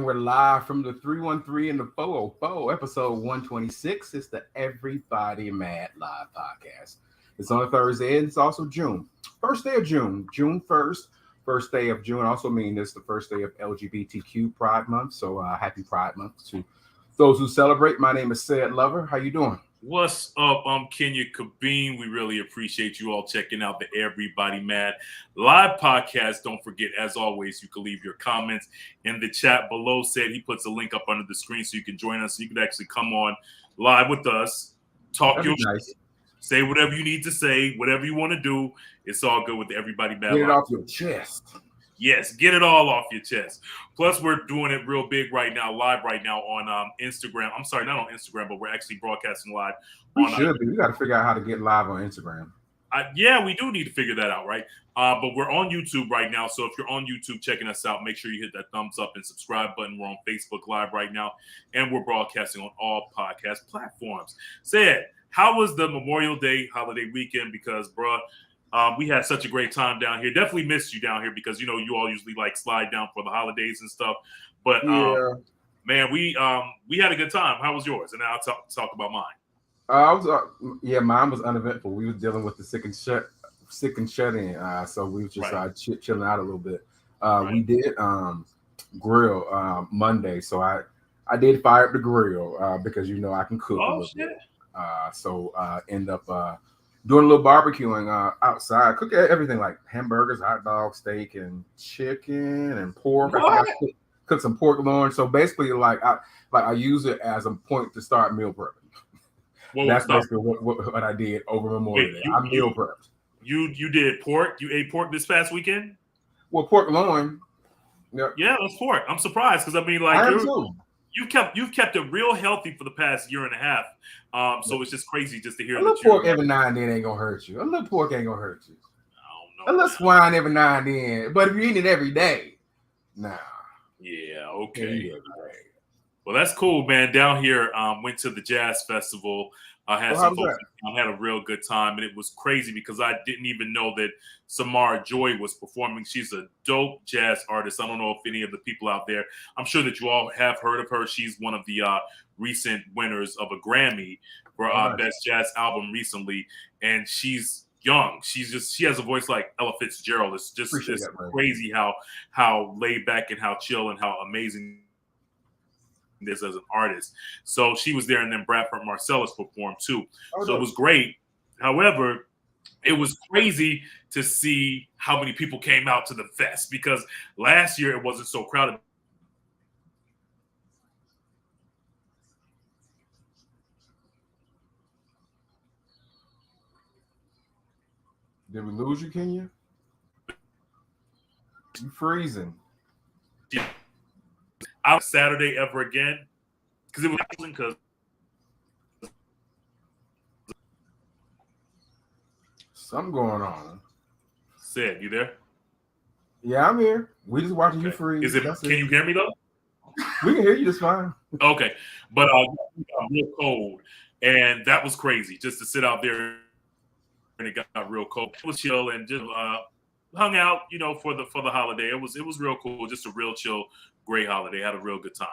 we're live from the 313 and the 404, episode 126. It's the Everybody Mad Live podcast. It's on a Thursday, and it's also June. First day of June, June 1st. First day of June also means it's the first day of LGBTQ Pride Month. So happy Pride Month to those who celebrate. My name is Said Lover. How you doing? What's up? I'm Kenya Kabeen. We really appreciate you all checking out the Everybody Mad Live podcast. Don't forget, as always, you can leave your comments in the chat below. Said he puts a link up under the screen so you can join us. So you can actually come on live with us, talk your nice. Say whatever you need to say, whatever you want to do. It's all good with the Everybody Mad Get Live. it off your chest. Yes, get it all off your chest. Plus, we're doing it real big right now, live right now on Instagram. I'm sorry, not on Instagram, but we're actually broadcasting live. We should be. We got to figure out how to get live on Instagram. Yeah, we do need to figure that out, right? But we're on YouTube right now. So if you're on YouTube checking us out, make sure you hit that thumbs up and subscribe button. We're on Facebook Live right now, and we're broadcasting on all podcast platforms. Said, how was the Memorial Day holiday weekend? Because, bro, we had such a great time down here. Definitely missed you down here because, you know, you all usually like slide down for the holidays and stuff. But, man, we had a good time. How was yours? And now I'll talk about mine. Mine was uneventful. We was dealing with the sick and shut in. So we was just chilling out a little bit. We did grill Monday. So I did fire up the grill because, you know, I can cook a little bit. So end up doing a little barbecuing outside, cook everything like hamburgers, hot dog, steak, and chicken and pork. I cook some pork loin. So basically, I use it as a point to start meal prepping. That's basically what I did over Memorial Day. I meal prepped. You did pork? You ate pork this past weekend? Well, pork loin. Yep. Yeah, that's pork. I'm surprised because I mean, like you've kept it real healthy for the past year and a half. So it's just crazy just to hear. A little pork every now and then ain't gonna hurt you. A little pork ain't gonna hurt you. I don't know. A little swine every now and then, but if you eat it every day, nah. Yeah. Okay. Well, that's cool, man. Down here, went to the jazz festival. Had some folks. Had a real good time, and it was crazy because I didn't even know that Samara Joy was performing. She's a dope jazz artist. I don't know if any of the people out there. I'm sure that you all have heard of her. She's one of the recent winners of a Grammy for Best Jazz Album recently, and she's young. She has a voice like Ella Fitzgerald. It's just crazy how laid back and how chill and how amazing this as an artist. So she was there, and then Bradford Marcellus performed too. So it was great. However, it was crazy to see how many people came out to the fest because last year it wasn't so crowded. Did we lose you, Kenya? You freezing. Out Saturday ever again because it was something going on. Sid, you there? Yeah, I'm here. We just watching you freeze. Can you hear me though? We can hear you just fine. Okay, but real cold, and that was crazy just to sit out there and it got real cold. It was chill and just hung out, you know, for the holiday. It was real cool, just a real chill, great holiday. Had a real good time.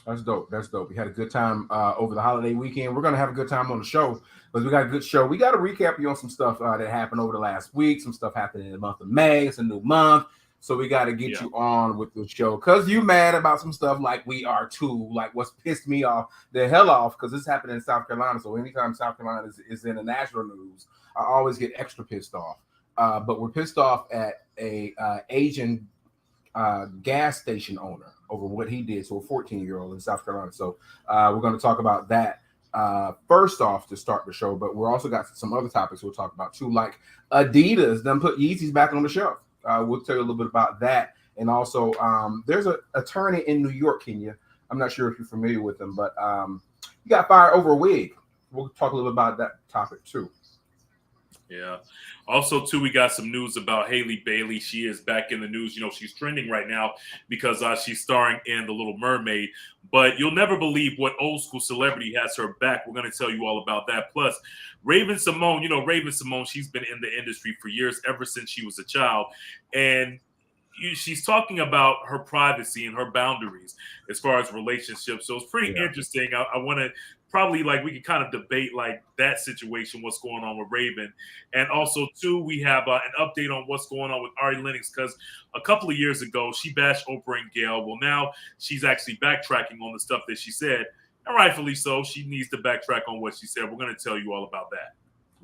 That's dope. We had a good time over the holiday weekend. We're gonna have a good time on the show because we got a good show. We got to recap you on some stuff that happened over the last week. Some stuff happened in the month of May. It's a new month, so we got to get you on with the show because you mad about some stuff like we are too. Like what's pissed me off the hell off because this happened in South Carolina. So anytime South Carolina is in the national news, I always get extra pissed off. But we're pissed off at a Asian gas station owner over what he did to a 14-year-old in South Carolina. So we're going to talk about that first off to start the show, but we're also got some other topics we'll talk about too, like Adidas done put Yeezys back on the shelf. We'll tell you a little bit about that. And also there's an attorney in New York, Kenya. I'm not sure if you're familiar with him, but he got fired over a wig. We'll talk a little bit about that topic too. Yeah. Also, too, we got some news about Halle Bailey. She is back in the news. You know, she's trending right now because she's starring in The Little Mermaid. But you'll never believe what old school celebrity has her back. We're going to tell you all about that. Plus, Raven-Symone, you know, Raven-Symone, she's been in the industry for years, ever since she was a child. And she's talking about her privacy and her boundaries as far as relationships. So it's pretty interesting. I want to probably we could kind of debate that situation, what's going on with Raven. And also too, we have an update on what's going on with Ari Lennox, because a couple of years ago, she bashed Oprah and Gayle. Well, now she's actually backtracking on the stuff that she said. And rightfully so. She needs to backtrack on what she said. We're going to tell you all about that.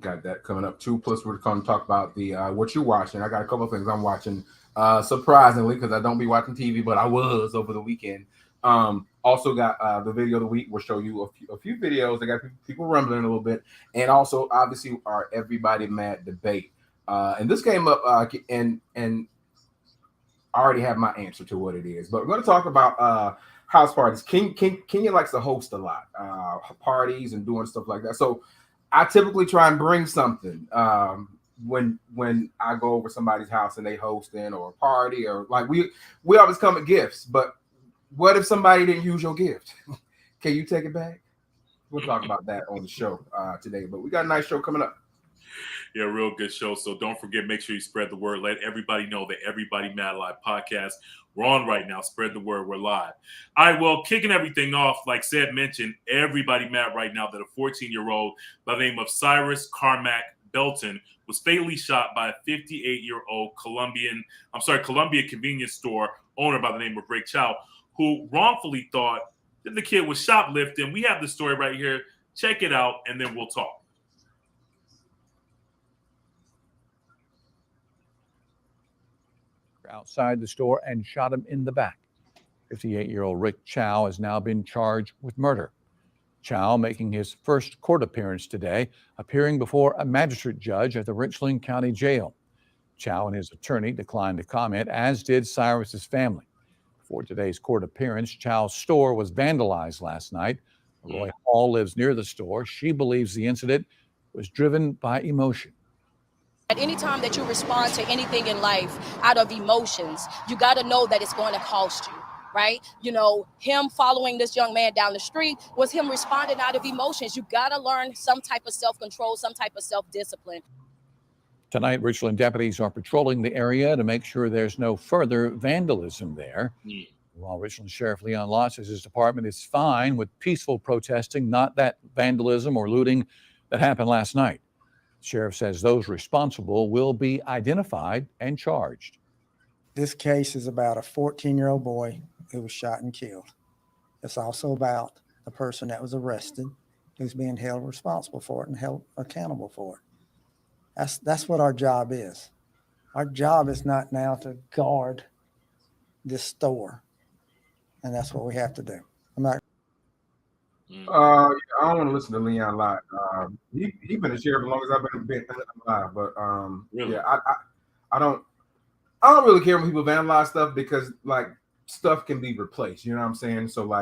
Got that coming up too. Plus, we're going to talk about the what you're watching. I got a couple of things I'm watching, surprisingly, because I don't be watching TV, but I was over the weekend. Also got the video of the week. We'll show you a few videos. I got people rumbling a little bit, and also obviously our Everybody Mad debate. And this came up, and I already have my answer to what it is. But we're going to talk about house parties. Kenya likes to host a lot, parties and doing stuff like that. So I typically try and bring something when I go over somebody's house and they hosting or a party, or we always come with gifts. But what if somebody didn't use your gift? Can you take it back? We'll talk about that on the show today. But we got a nice show coming up. Yeah, real good show. So don't forget, make sure you spread the word. Let everybody know that Everybody Mad Live podcast. We're on right now. Spread the word. We're live. All right, well, kicking everything off, like Seth mentioned, everybody mad right now that a 14-year-old by the name of Cyrus Carmack Belton was fatally shot by a 58-year-old Columbia convenience store owner by the name of Rick Chow, who wrongfully thought that the kid was shoplifting. We have the story right here. Check it out, and then we'll talk. Outside the store and shot him in the back. 58-year-old Rick Chow has now been charged with murder. Chow making his first court appearance today, appearing before a magistrate judge at the Richland County Jail. Chow and his attorney declined to comment, as did Cyrus's family. Before today's court appearance, Chow's store was vandalized last night. Roy Hall lives near the store. She believes the incident was driven by emotion. At any time that you respond to anything in life out of emotions, you got to know that it's going to cost you, right? You know, him following this young man down the street was him responding out of emotions. You got to learn some type of self-control, some type of self-discipline. Tonight, Richland deputies are patrolling the area to make sure there's no further vandalism there. While Richland Sheriff Leon Lott says his department is fine with peaceful protesting, not that vandalism or looting that happened last night. The sheriff says those responsible will be identified and charged. This case is about a 14-year-old boy who was shot and killed. It's also about the person that was arrested who's being held responsible for it and held accountable for it. That's what our job is. Our job is not now to guard this store, and that's what we have to do. I'm not. I don't want to listen to Leon Lott. He been a sheriff as long as I've been alive. But really? Yeah, I don't really care when people vandalize stuff, because stuff can be replaced. You know what I'm saying? So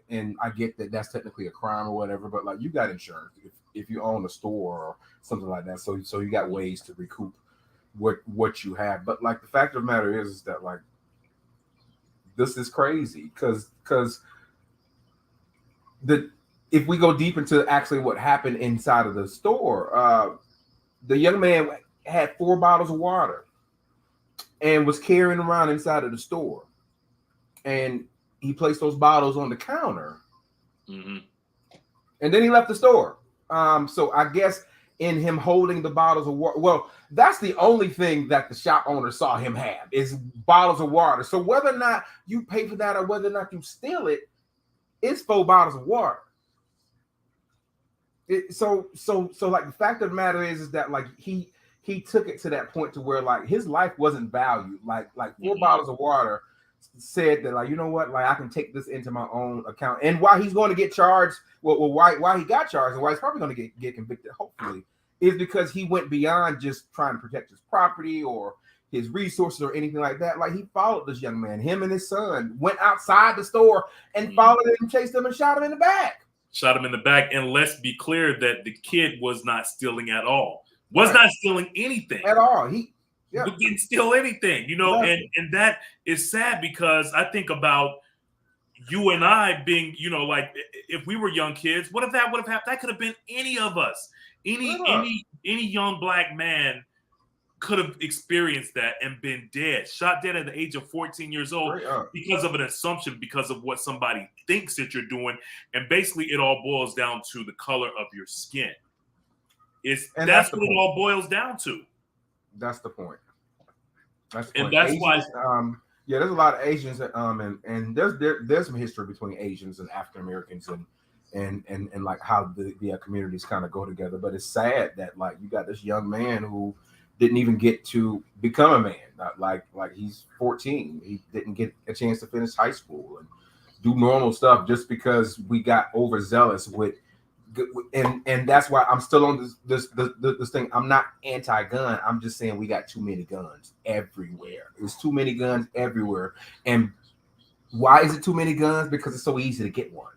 and I get that that's technically a crime or whatever, but you got insurance if you own a store or something like that. So you got ways to recoup what you have. But the fact of the matter is that this is crazy because if we go deep into actually what happened inside of the store, the young man had 4 bottles of water and was carrying around inside of the store, and he placed those bottles on the counter, and then he left the store. So I guess in him holding the bottles of water, well, that's the only thing that the shop owner saw him have is bottles of water. So whether or not you pay for that or whether or not you steal it, it's 4 bottles of water. So the fact of the matter is that he took it to that point to where his life wasn't valued. 4 bottles of water said that you know what, I can take this into my own account. And why he's going to get charged, why he got charged and why he's probably going to get convicted, hopefully, is because he went beyond just trying to protect his property or his resources or anything like that. He followed this young man, him and his son, went outside the store and followed him, chased him, and shot him in the back. And let's be clear that the kid was not stealing at all. Not stealing anything. At all. He didn't steal anything, exactly. and that is sad, because I think about you and I being, if we were young kids, what if that would have happened? That could have been any of us, any young black man could have experienced that and been dead, shot dead at the age of 14 years old because of an assumption, because of what somebody thinks that you're doing. And basically it all boils down to the color of your skin. That's what it all boils down to. That's the point. That's the and point. that's Asians, why yeah, there's a lot of Asians and there's some history between Asians and African Americans and like how the communities kind of go together. But it's sad that like you got this young man who didn't even get to become a man. Like he's 14. He didn't get a chance to finish high school and do normal stuff just because we got overzealous with. And that's why I'm still on this thing. I'm not anti-gun. I'm just saying we got too many guns everywhere. There's too many guns everywhere. And why is it too many guns? Because it's so easy to get one.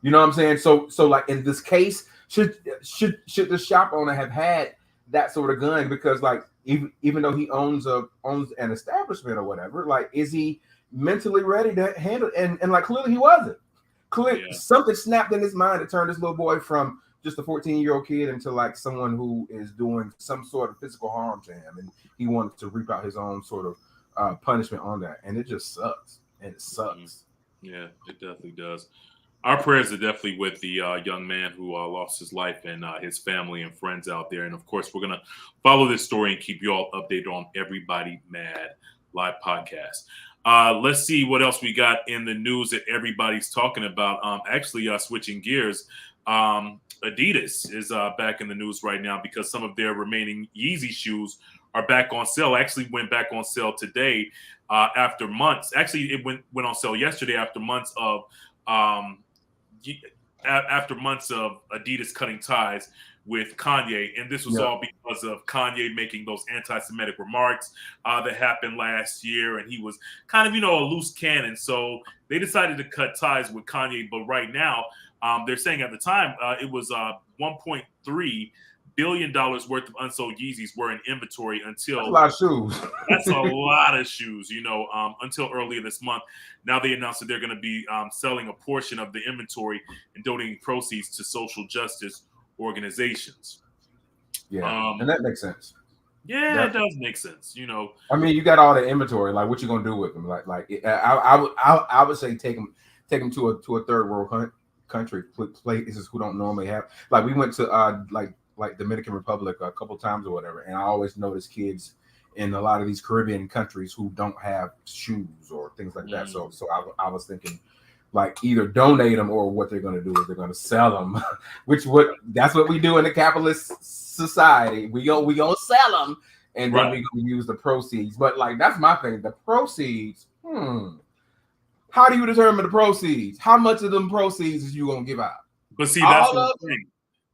You know what I'm saying? So like in this case, should the shop owner have had that sort of gun? Because like even though he owns an establishment or whatever, like is he mentally ready to handle? And like clearly he wasn't. Clearly something snapped in his mind to turn this little boy from just a 14-year-old kid into like someone who is doing some sort of physical harm to him, and he wanted to reap out his own sort of punishment on that, and it just sucks. And it sucks. Yeah, it definitely does. Our prayers are definitely with the young man who lost his life and his family and friends out there. And of course, we're going to follow this story and keep you all updated on Everybody Mad live podcast. Let's see what else we got in the news that everybody's talking about. Actually, switching gears, Adidas is back in the news right now because some of their remaining Yeezy shoes are back on sale. Actually went back on sale today after months. Actually, it went on sale yesterday after months of Adidas cutting ties with Kanye, and this was all because of Kanye making those anti-Semitic remarks that happened last year, and he was kind of, a loose cannon. So they decided to cut ties with Kanye, but right now they're saying at the time it was $1.3 billion worth of unsold Yeezys were in inventory until that's a lot of shoes. That's a lot of shoes, until earlier this month. Now they announced that they're going to be selling a portion of the inventory and donating proceeds to social justice organizations. Yeah, and that makes sense. Yeah, it does make sense. I mean, you got all the inventory. Like, what you gonna do with them? I would say take them to a third world country, places who don't normally have. Like, we went to like Dominican Republic a couple times or whatever, and I always notice kids in a lot of these Caribbean countries who don't have shoes or things like that. So I was thinking, like, either donate them or what they're going to do is they're going to sell them, that's what we do in a capitalist society. We gonna sell them, and then we gonna use the proceeds. But like, that's my thing. The proceeds. How do you determine the proceeds? How much of them proceeds is you gonna give out? But see, that's what I'm saying.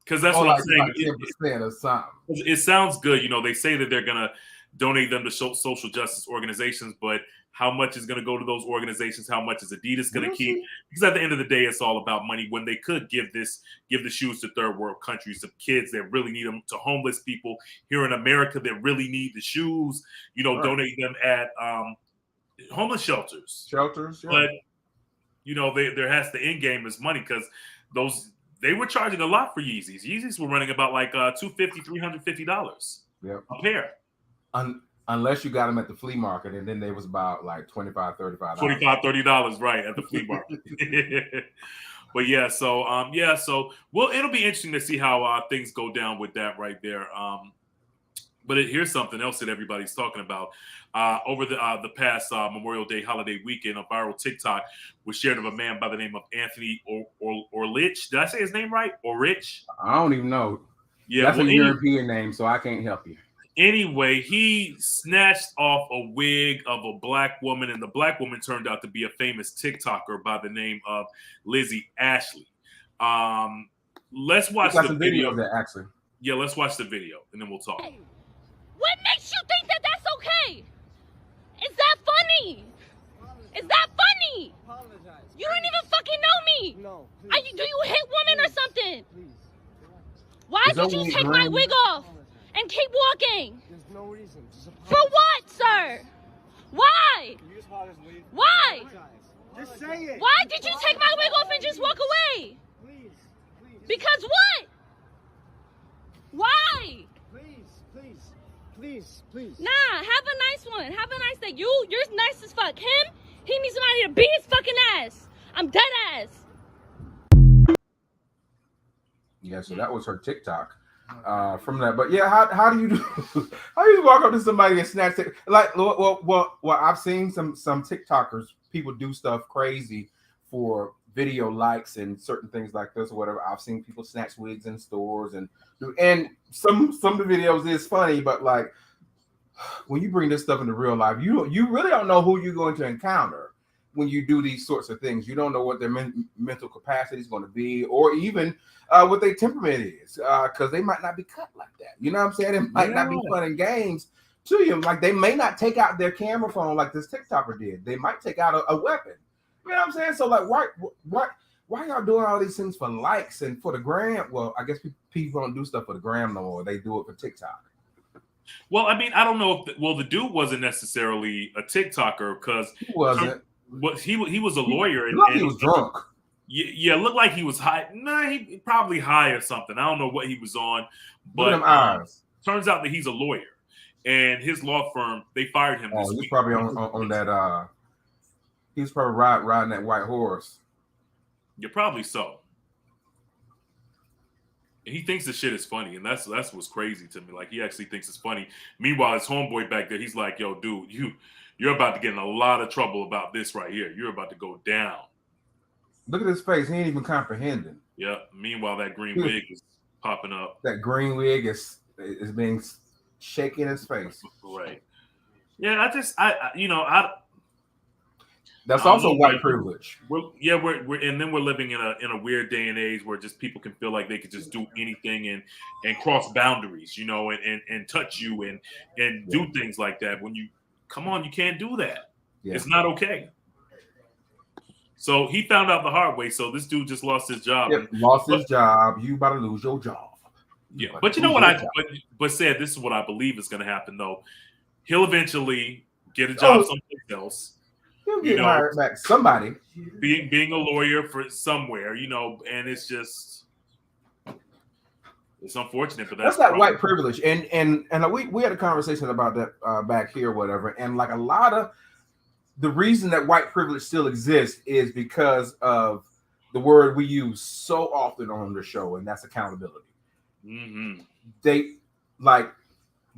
Because that's what I'm saying. Like 10% or something. It sounds good. They say that they're gonna donate them to social justice organizations, but how much is going to go to those organizations? How much is Adidas going to keep? Because at the end of the day, it's all about money. When they could give the shoes to third world countries, to kids that really need them, to homeless people here in America that really need the shoes, donate them at homeless shelters. But the end game is money, because they were charging a lot for Yeezys. Yeezys were running about like $250, $350 a pair. Unless you got them at the flea market, and then they was about like $25, $35. $30, right, at the flea market. But so it'll be interesting to see how things go down with that right there. But here's something else that everybody's talking about. Over the past Memorial Day holiday weekend, a viral TikTok was shared of a man by the name of Anthony Orlich. Did I say his name right? Orlich? I don't even know. Yeah, that's a European name, so I can't help you. Anyway, he snatched off a wig of a black woman, and the black woman turned out to be a famous TikToker by the name of Lizzie Ashley. Let's watch the video. Actually. Yeah, let's watch the video, and then we'll talk. What makes you think that that's okay? Is that funny? Is that funny? Apologize. You don't even fucking know me. No. Do you hit women or something? Please. Why did you take my wig off and keep walking? There's no reason. For what, sir? Why? Why? Just say it. Why did you take my wig off and just walk away? Please. Because what? Why? Please. please. Nah, have a nice one. Have a nice day. You're nice as fuck. Him, he needs somebody to beat his fucking ass. I'm dead ass. Yeah, so that was her TikTok from that. But yeah, how do you do? How do you walk up to somebody and snatch it? Like, well, I've seen some TikTokers, people do stuff crazy for video likes and certain things like this or whatever. I've seen people snatch wigs in stores and some of the videos is funny, but like when you bring this stuff into real life, you really don't know who you're going to encounter when you do these sorts of things. You don't know what their mental capacity is going to be, or even what their temperament is, because they might not be cut like that. You know what I'm saying? It might not be fun and games to you. Like they may not take out their camera phone like this TikToker did. They might take out a weapon. You know what I'm saying? So like, why y'all doing all these things for likes and for the gram? Well, I guess people don't do stuff for the gram no more. They do it for TikTok. Well, I mean, I don't know if the dude wasn't necessarily a TikToker because he wasn't. But he was a lawyer, and he was drunk. Yeah, looked like he was high. Nah, he probably high or something. I don't know what he was on, but turns out that he's a lawyer, and his law firm, they fired him. This he's probably on that. He's probably riding that white horse. You're probably so. And he thinks the shit is funny, and that's what's crazy to me. Like he actually thinks it's funny. Meanwhile, his homeboy back there, he's like, "Yo, dude, you're about to get in a lot of trouble about this right here. You're about to go down." Look at his face. He ain't even comprehending. Yeah. Meanwhile, that green wig is popping up. That green wig is being shaken in his face. Right. Yeah. That's also white privilege. We're living in a weird day and age where just people can feel like they could just do anything and cross boundaries, and touch you and do things like that. When you come on, you can't do that. Yeah. It's not okay. So he found out the hard way. So this dude just lost his job. Yep, lost his job. You about to lose your job. Yeah, but you know what but said this is what I believe is going to happen though. He'll eventually get a job someplace else. He'll get hired back. Somebody being a lawyer for somewhere, and it's just it's unfortunate, but that's that white privilege. And we had a conversation about that back here, whatever. And like a lot of the reason that white privilege still exists is because of the word we use so often on the show, and that's accountability. Mm-hmm. The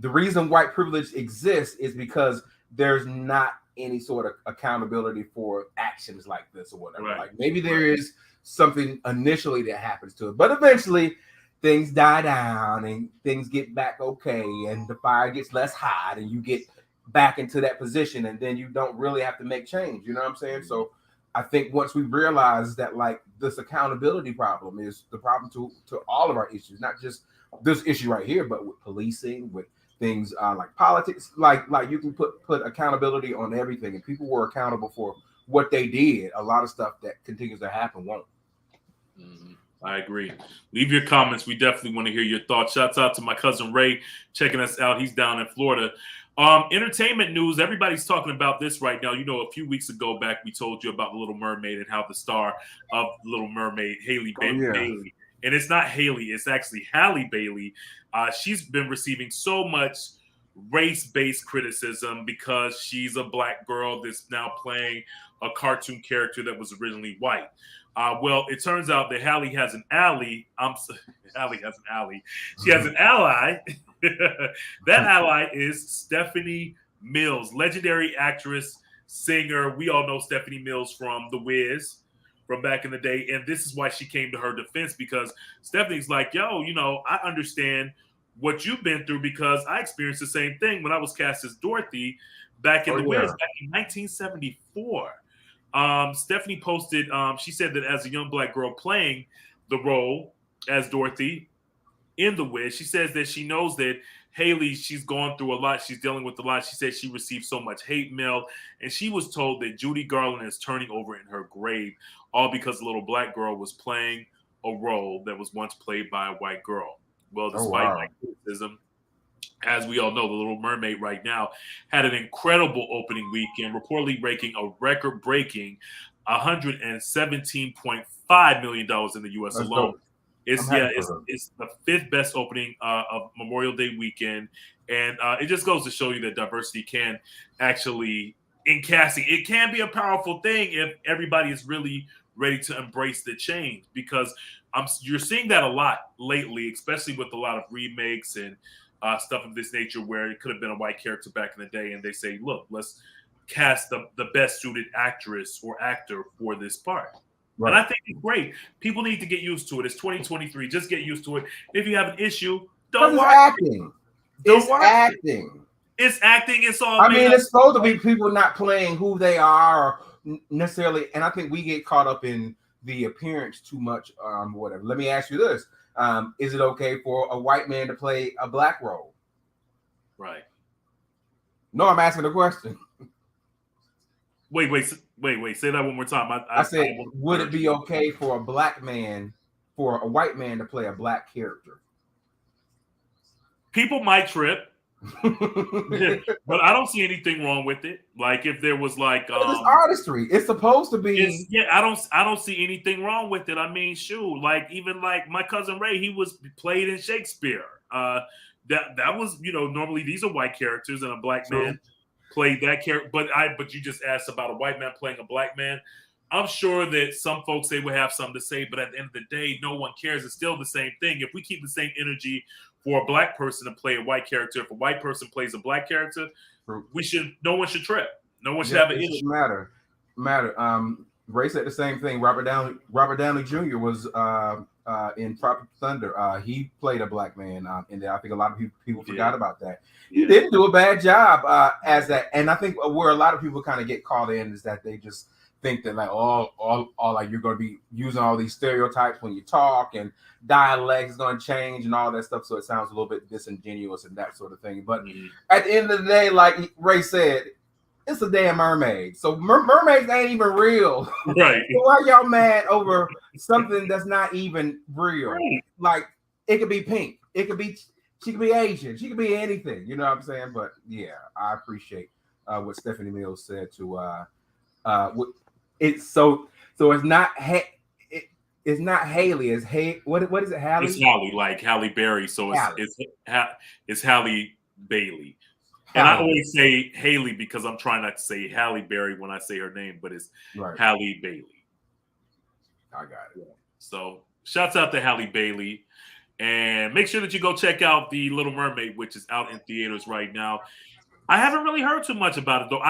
reason white privilege exists is because there's not any sort of accountability for actions like this or whatever. Right. Like maybe there is something initially that happens to it, but eventually things die down and things get back okay, and the fire gets less hot, and you get back into that position, and then you don't really have to make change. You know what I'm saying? So I think once we realize that like this accountability problem is the problem to all of our issues, not just this issue right here, but with policing, with things like politics, like you can put accountability on everything, and people were accountable for what they did. A lot of stuff that continues to happen won't. Mm-hmm. I agree. Leave your comments. We definitely want to hear your thoughts. Shouts out to my cousin Ray checking us out. He's down in Florida. Entertainment news. Everybody's talking about this right now. A few weeks ago back, we told you about The Little Mermaid and how the star of Little Mermaid, Halle Bailey, and it's not Haley, it's actually Halle Bailey. She's been receiving so much race-based criticism because she's a black girl that's now playing a cartoon character that was originally white. Well, it turns out that Halle has an ally. Halle has an ally. She has an ally. That ally is Stephanie Mills, legendary actress, singer. We all know Stephanie Mills from The Wiz from back in the day. And this is why she came to her defense, because Stephanie's like, yo, I understand what you've been through because I experienced the same thing when I was cast as Dorothy back in The Wiz back in 1974. Stephanie posted, she said that as a young black girl playing the role as Dorothy in The Wiz, she says that she knows that Halle, she's gone through a lot. She's dealing with a lot. She said she received so much hate mail, and she was told that Judy Garland is turning over in her grave, all because a little black girl was playing a role that was once played by a white girl. Well, despite that criticism, as we all know, The Little Mermaid right now had an incredible opening weekend, reportedly breaking a record-breaking $117.5 million in the U.S. alone. Dope. It's happy yeah, for her. it's the 5th best opening of Memorial Day weekend, and it just goes to show you that diversity can actually, in casting, it can be a powerful thing if everybody is really ready to embrace the change. Because you're seeing that a lot lately, especially with a lot of remakes and stuff of this nature, where it could have been a white character back in the day, and they say, look, let's cast the best suited actress or actor for this part. Right. And I think it's great. People need to get used to it. It's 2023. Just get used to it. If you have an issue, don't watch acting. It's acting. It's acting. It's all. I mean, it's supposed to be people not playing who they are or necessarily. And I think we get caught up in the appearance too much. Whatever. Let me ask you this: is it okay for a white man to play a black role? Right. No, I'm asking the question. Wait. Say that one more time. I said, would it be okay for a white man to play a black character? People might trip. But I don't see anything wrong with it. Like if there was like it's artistry. It's supposed to be. I don't see anything wrong with it. I mean, shoot, like even like my cousin Ray, he was played in Shakespeare. That was, normally these are white characters and a black man played that character. But you just asked about a white man playing a black man. I'm sure that some folks, they would have something to say, but at the end of the day, no one cares. It's still the same thing. If we keep the same energy for a black person to play a white character, if a white person plays a black character, no one should trip. No one should have an issue. Matter. Ray said the same thing. Robert Downey Jr. was in Tropic Thunder. He played a black man in there. I think a lot of people forgot about that. He didn't do a bad job as that. And I think where a lot of people kind of get caught in is that they just think that like all like you're going to be using all these stereotypes when you talk, and dialect is going to change and all that stuff, so it sounds a little bit disingenuous and that sort of thing. But at the end of the day, like Ray said, it's a damn mermaid, so mermaids ain't even real. Right. So why y'all mad over something that's not even real? Right. Like it could be pink, she could be Asian, she could be anything, you know what I'm saying? But yeah, I appreciate what Stephanie Mills said to it's so it's not it's not Haley. It's what is it? Halle? It's Halle, like Halle Berry. So it's Halle Bailey. And I always say Haley because I'm trying not to say Halle Berry when I say her name, but it's Halle Bailey. I got it. So shouts out to Halle Bailey. And make sure that you go check out The Little Mermaid, which is out in theaters right now. I haven't really heard too much about it, though.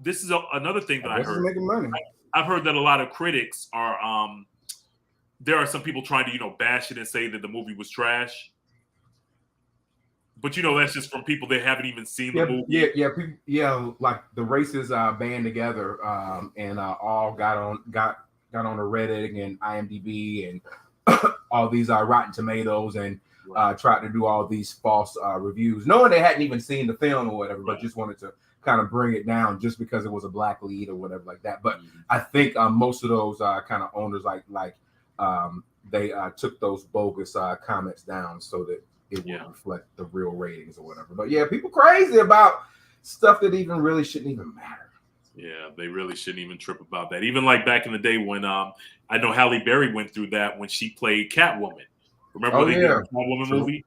This is another thing that I heard. Making money. I've heard that a lot of critics are there are some people trying to bash it and say that the movie was trash, but that's just from people that haven't even seen the movie. Like the races band together and all got on a Reddit and IMDb and all these Rotten Tomatoes and tried to do all these false reviews, knowing they hadn't even seen the film or whatever, but just wanted to kind of bring it down just because it was a black lead or whatever like that. But I think most of those kind of owners they took those bogus comments down so that it would reflect the real ratings or whatever. But yeah, people crazy about stuff that even really shouldn't even matter. Yeah, they really shouldn't even trip about that. Even like back in the day when I know Halle Berry went through that when she played Catwoman. Remember they did the Catwoman movie?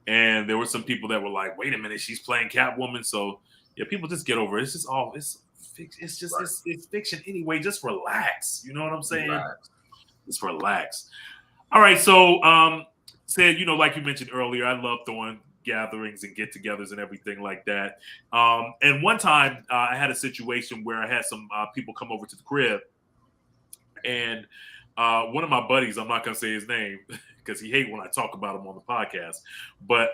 And there were some people that were like, wait a minute, she's playing Catwoman. So yeah, people just get over it. It's just it's fiction anyway. Just relax. You know what I'm saying? Just relax. All right. So said, like you mentioned earlier, I love throwing gatherings and get-togethers and everything like that. And one time I had a situation where I had some people come over to the crib, and one of my buddies, I'm not going to say his name because he hates when I talk about him on the podcast, but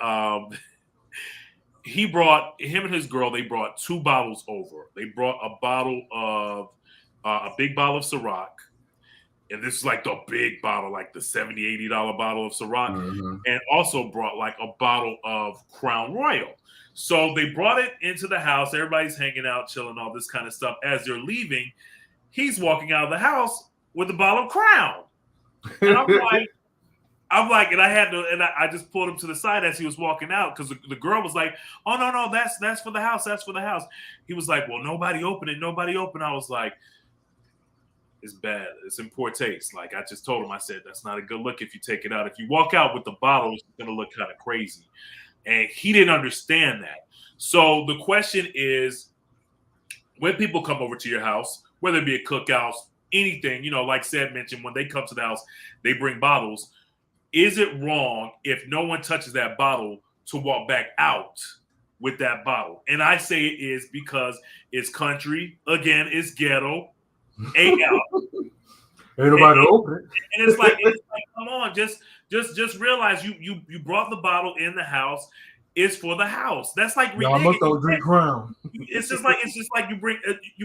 him and his girl, they brought 2 bottles over. They brought a bottle of a big bottle of Ciroc. And this is like the big bottle, like the $70, $80 bottle of Ciroc, and also brought like a bottle of Crown Royal. So they brought it into the house. Everybody's hanging out, chilling, all this kind of stuff. As they're leaving, he's walking out of the house with a bottle of Crown. And I'm like, and I just pulled him to the side as he was walking out because the girl was like, "Oh no, that's for the house. That's for the house." He was like, "Well, nobody open it. Nobody open." I was like, It's bad. It's in poor taste. Like I just told him, I said, that's not a good look if you take it out. If you walk out with the bottle, it's going to look kind of crazy. And he didn't understand that. So the question is, when people come over to your house, whether it be a cookout, anything, you know, like Seth mentioned, when they come to the house, they bring bottles. Is it wrong if no one touches that bottle to walk back out with that bottle? And I say it is because it's country. Again, it's ghetto. Ain't nobody open it. And it's like, come on, just realize you brought the bottle in the house. It's for the house. That's like I must don't drink Crown. It's just like you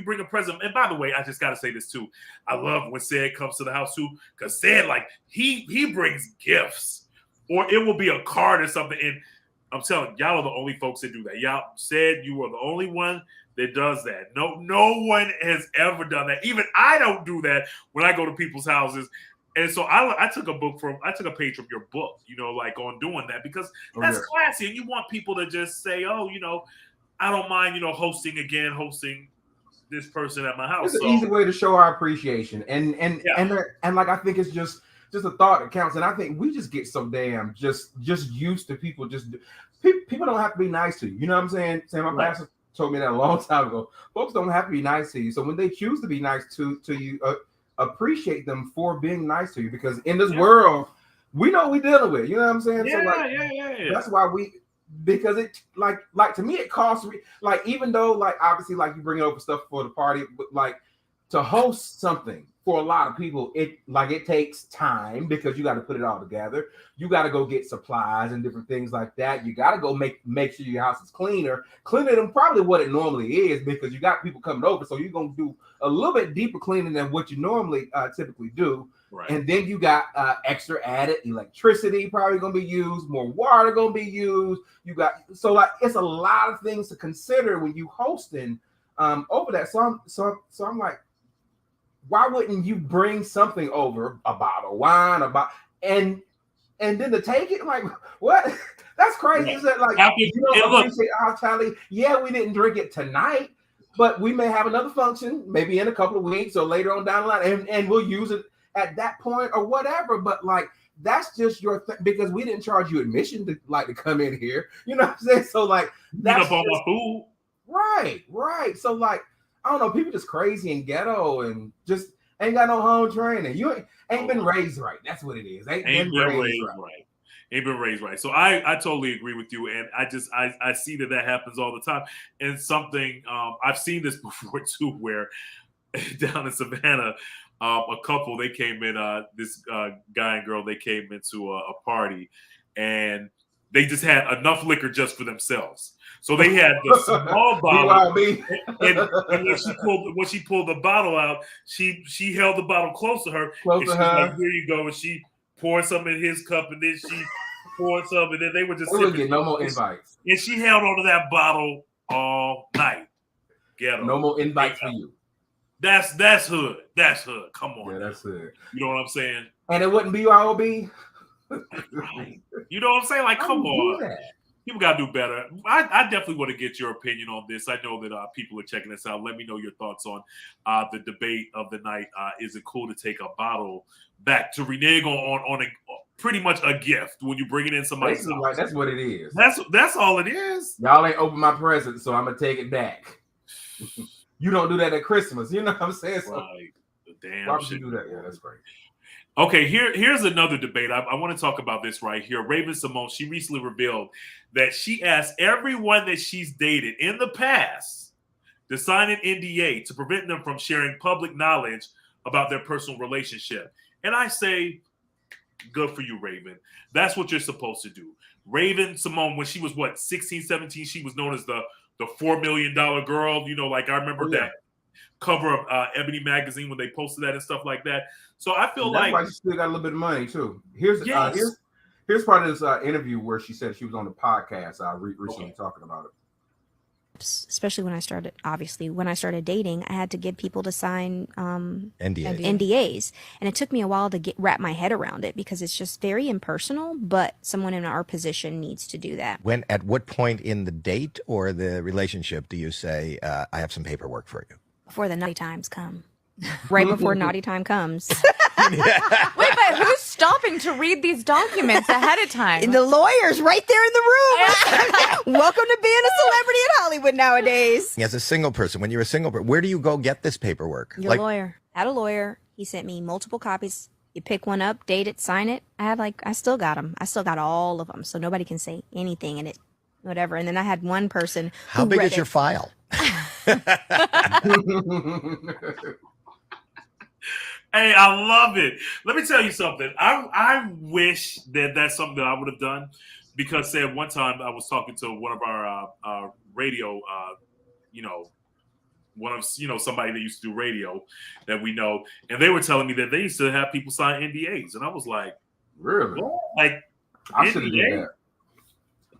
bring a present. And by the way, I just gotta say this too. I love when Sid comes to the house too, because Sid, like he brings gifts, or it will be a card or something. And I'm telling y'all are the only folks that do that. Y'all said you are the only one that does that. No one has ever done that. Even I don't do that when I go to people's houses. And so I took a page from your book, you know, like on doing that, because that's classy. And you want people to just say, oh, you know, I don't mind, you know, hosting this person at my house. It's an easy way to show our appreciation. And like, I think it's just a thought that counts. And I think we just get so damn just used to people people don't have to be nice to you. You know what I'm saying? My pastor told me that a long time ago. Folks don't have to be nice to you. So when they choose to be nice to you, appreciate them for being nice to you, because in this world, we know we're dealing with. You know what I'm saying? That's why because it like to me it costs me, like, even though like obviously like you bring over stuff for the party, but like to host something for a lot of people, it takes time, because you got to put it all together. You got to go get supplies and different things like that. You got to go make sure your house is cleaner than probably what it normally is, because you got people coming over. So you're going to do a little bit deeper cleaning than what you normally typically do. Right. And then you got extra added electricity probably going to be used, more water going to be used. You got, so like, it's a lot of things to consider when you hosting over that. So I'm like, why wouldn't you bring something over, a bottle of wine, and then to take it? Like, what? That's crazy. Is that like, you don't appreciate hospitality? Yeah, we didn't drink it tonight, but we may have another function, maybe in a couple of weeks or later on down the line, and we'll use it at that point or whatever. But like, that's just your thing, because we didn't charge you admission to come in here. You know what I'm saying? So like, that's up on my food. Right. So like, I don't know, people just crazy and ghetto and just ain't got no home training. You ain't been raised right. That's what it is. Ain't been raised right. Ain't been raised right. So I totally agree with you. And I see that happens all the time. And something, I've seen this before too, where down in Savannah, a couple, they came in, this guy and girl, they came into a party, and they just had enough liquor just for themselves. So they had the small bottle, and when she pulled the bottle out, she held the bottle close to her. And she was like, here you go. And she poured some in his cup, and then she poured some, and then they were just sipping. No more invites. And she held onto that bottle all night. No more invites for you. That's hood. That's hood. Come on. Yeah, that's hood. You know what I'm saying? And it wouldn't be BYOB. Right. You know what I'm saying? Like, come on. People got to do better. I definitely want to get your opinion on this. I know that people are checking this out. Let me know your thoughts on the debate of the night. Is it cool to take a bottle back to renege on a pretty much a gift when you bring it in somebody's house? Like, that's what it is. That's all it is. Y'all ain't open my present, so I'm going to take it back. You don't do that at Christmas. You know what I'm saying? So, right. Damn. Why would you do that? Yeah, that's great. Okay, here's another debate. I want to talk about this right here. Raven-Symone, she recently revealed that she asked everyone that she's dated in the past to sign an NDA to prevent them from sharing public knowledge about their personal relationship. And I say, good for you, Raven. That's what you're supposed to do. Raven-Symone, when she was, 16, 17, she was known as the $4 million girl. You know, like I remember that cover of Ebony magazine when they posted that and stuff like that. So I feel that's why she still got a little bit of money too. Here's part of this interview where she said she was on the podcast recently talking about it. Especially when I started dating, I had to get people to sign NDAs, and it took me a while to wrap my head around it, because it's just very impersonal, but someone in our position needs to do that. At what point in the date or the relationship do you say, I have some paperwork for you? Before the night times come. right before naughty time comes. Wait, but who's stopping to read these documents ahead of time? And the lawyer's right there in the room. Welcome to being a celebrity in Hollywood nowadays. As a single person, when you're a single person, where do you go get this paperwork? Your lawyer. Had a lawyer. He sent me multiple copies. You pick one up, date it, sign it. I still got them. I still got all of them. So nobody can say anything in it, whatever. And then I had one person. How big is your file? Hey, I love it. Let me tell you something. I wish that that's something that I would have done, because said one time I was talking to one of our radio, somebody that used to do radio that we know, and they were telling me that they used to have people sign NDAs, and I was like, really? What? Like, I should have done that.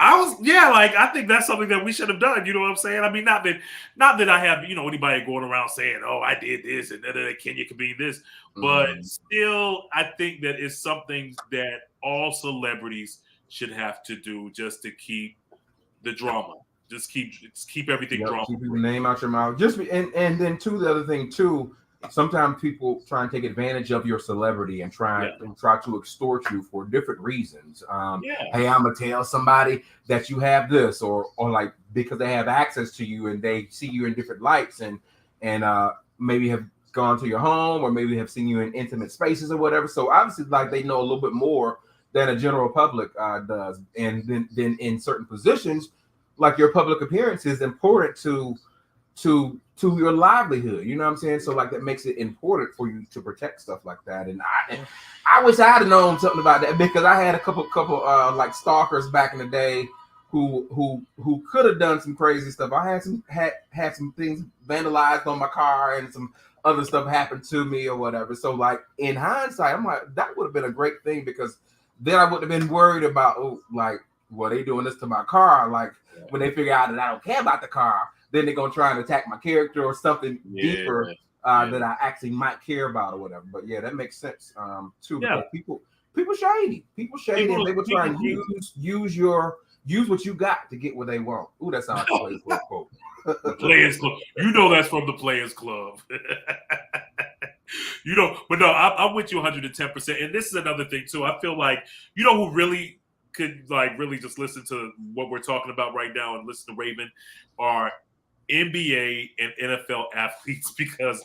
I think that's something that we should have done. You know what I'm saying? I mean, not that I have, anybody going around saying, "Oh, I did this," and Kenya could be this, but still, I think that it's something that all celebrities should have to do just to keep the drama. Just keep everything drama. Keep your name out your mouth. And then the other thing too. Sometimes people try and take advantage of your celebrity and try to extort you for different reasons. Hey, I'm gonna tell somebody that you have this, or like because they have access to you and they see you in different lights and maybe have gone to your home or maybe have seen you in intimate spaces or whatever. So obviously, like they know a little bit more than a general public does. And then in certain positions, like your public appearance is important to your livelihood, you know what I'm saying? So like that makes it important for you to protect stuff like that. And I wish I had known something about that, because I had a couple like stalkers back in the day who could have done some crazy stuff. I had some things vandalized on my car and some other stuff happened to me or whatever. So like in hindsight, I'm like, that would have been a great thing, because then I wouldn't have been worried about they doing this to my car. Like when they figure out that I don't care about the car, then they're gonna try and attack my character or something deeper that I actually might care about or whatever. But yeah, that makes sense too. Because people shady, and they will try and use what you got to get what they want. Ooh, that sounds like a Players Club quote. Players Club. That's from the Players Club. But no, I'm with you 110%. And this is another thing too. I feel like who really could really just listen to what we're talking about right now and listen to Raven are NBA and NFL athletes, because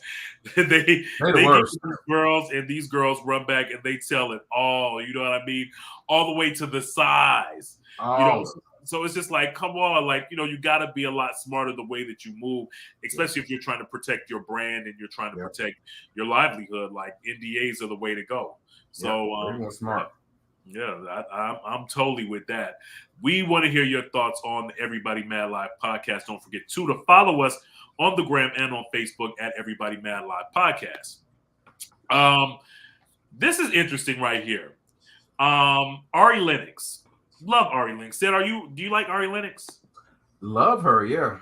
they get these girls run back and they tell it all, you know what I mean? All the way to the size. So it's just like, come on, you got to be a lot smarter the way that you move, especially if you're trying to protect your brand and you're trying to protect your livelihood. Like NDAs are the way to go. So smart. Yeah, I'm totally with that. We want to hear your thoughts on the Everybody Mad Live podcast. Don't forget to follow us on the gram and on Facebook at Everybody Mad Live podcast. This is interesting right here. Ari Lennox. Love Ari Lennox. Do you like Ari Lennox? Love her, yeah.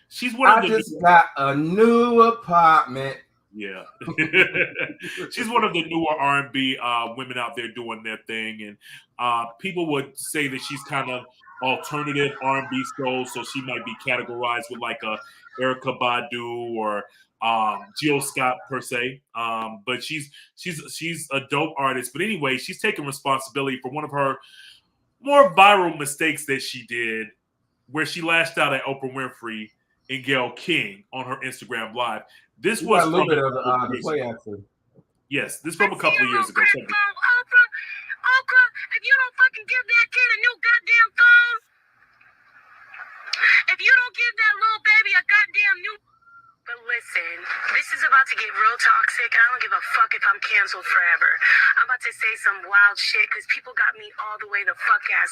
She's one of the. I just got a new apartment. Yeah, she's one of the newer R&B women out there doing their thing, and people would say that she's kind of alternative R&B soul, so she might be categorized with like a Erykah Badu or Jill Scott per se. But she's a dope artist. But anyway, she's taking responsibility for one of her more viral mistakes that she did, where she lashed out at Oprah Winfrey and Gayle King on her Instagram Live. This was a little bit of the play actor. Yes, this from a couple of years ago. Oprah, if you don't fucking give that kid a new goddamn phone, if you don't give that little baby a goddamn new... But listen, this is about to get real toxic, and I don't give a fuck if I'm canceled forever. I'm about to say some wild shit, because people got me all the way the fuck ass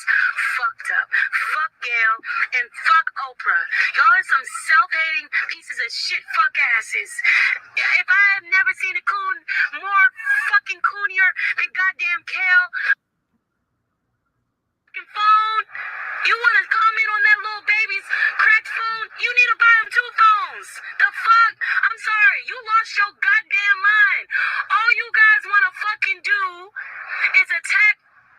fucked up. Fuck Gayle, and fuck Oprah. Y'all are some self-hating pieces of shit fuck asses. If I have never seen a coon more fucking coonier than goddamn Gayle phone, you want to comment on that little baby's cracked phone? You need to buy him 2 phones. The fuck? I'm sorry, you lost your goddamn mind. All you guys want to fucking do is attack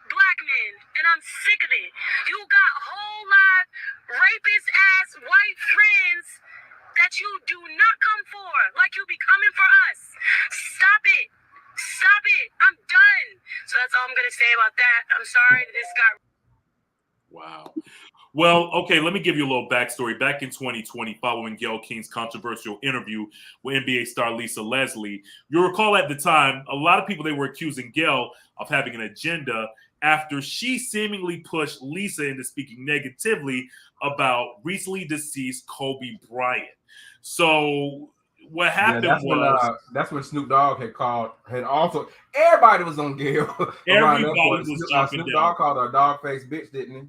black men, and I'm sick of it. You got whole lot rapist ass white friends that that you do not come for, like you be coming for us. Stop it. Stop it. I'm done. So that's all I'm going to say about that. I'm sorry that this got... Wow. Well, okay, let me give you a little backstory. Back in 2020, following Gayle King's controversial interview with NBA star Lisa Leslie, you'll recall at the time, a lot of people, they were accusing Gayle of having an agenda after she seemingly pushed Lisa into speaking negatively about recently deceased Kobe Bryant. So what happened that's when Snoop Dogg had also, everybody was on Gayle. Everybody was jumping Snoop down. Dogg called her a dog-faced bitch, didn't he?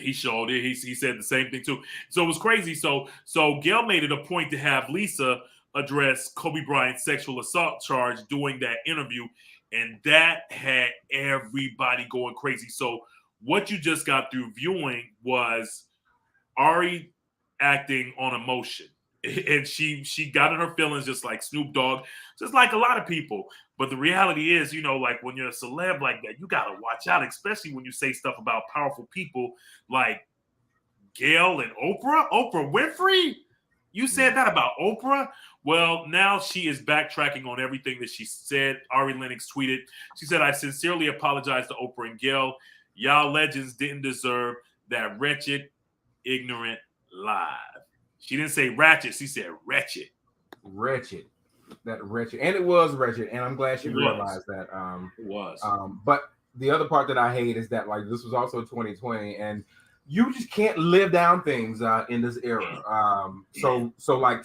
He showed it. He said the same thing too. So it was crazy. So Gayle made it a point to have Lisa address Kobe Bryant's sexual assault charge during that interview, and that had everybody going crazy. So what you just got through viewing was Ari acting on emotion, and she got in her feelings just like Snoop Dogg, just like a lot of people. But the reality is, you know, like when you're a celeb like that, you got to watch out, especially when you say stuff about powerful people like Gayle and Oprah Winfrey. You said that about Oprah? Well, now she is backtracking on everything that she said. Ari Lennox tweeted. She said, "I sincerely apologize to Oprah and Gayle. Y'all legends didn't deserve that wretched, ignorant lie." She didn't say ratchet. She said wretched. Wretched. That wretched. And it was wretched. And I'm glad she realized that. It was. But the other part that I hate is that, like, this was also 2020, and you just can't live down things in this era. So somebody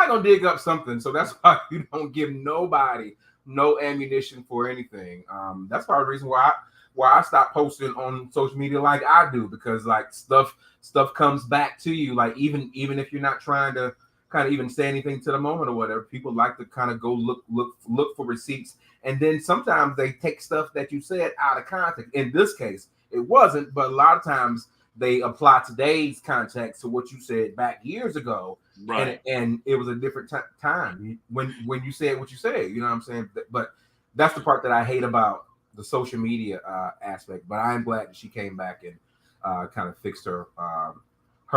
gonna dig up something. So that's why you don't give nobody no ammunition for anything. That's part of the reason why I stopped posting on social media like I do, because like stuff comes back to you. Like even if you're not trying to kind of even say anything to the moment or whatever, people like to kind of go look for receipts, and then sometimes they take stuff that you said out of context. In this case, it wasn't, but a lot of times they apply today's context to what you said back years ago, right? And it was a different time when you said what you said. You know what I'm saying? But that's the part that I hate about the social media aspect. But I am glad that she came back and kind of fixed her